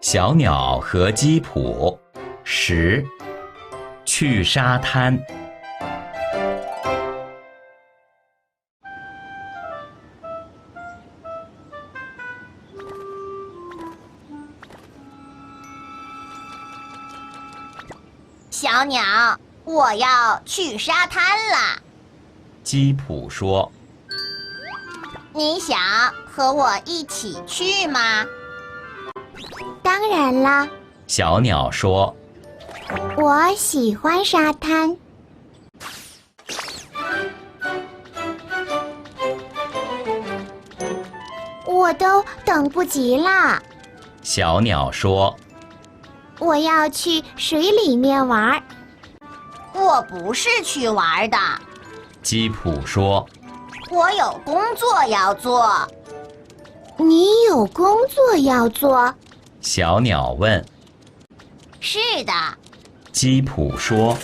小鸟和基普10去沙滩。小鸟，我要去沙滩啦。基普说：“你想和我一起去吗？”当然啦，小鸟说：“我喜欢沙滩。”我都等不及啦。小鸟说：“我要去水里面玩。”我不是去玩的。基普说：“我有工作要做。”你有工作要做？小鸟问。是的。基普说：“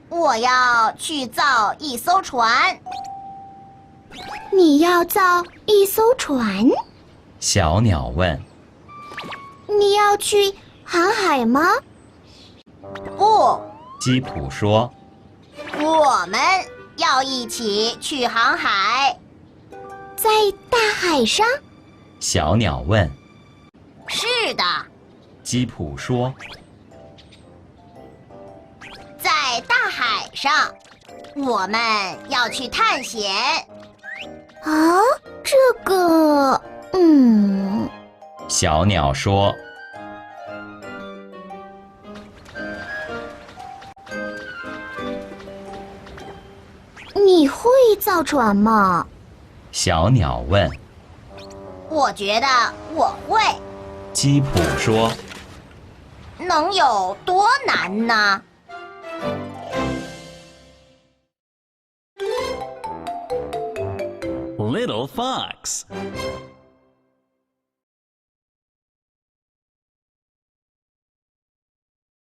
我要去造一艘船。”你要造一艘船？小鸟问。你要去航海吗？不。基普说：“我们要一起去航海。”在大海上？小鸟问。是的。基普说：“在大海上，我们要去探险。”啊，这个，小鸟说：“你会造船吗？”小鸟问。我觉得我会。基普说：“能有多难呢？” Little Fox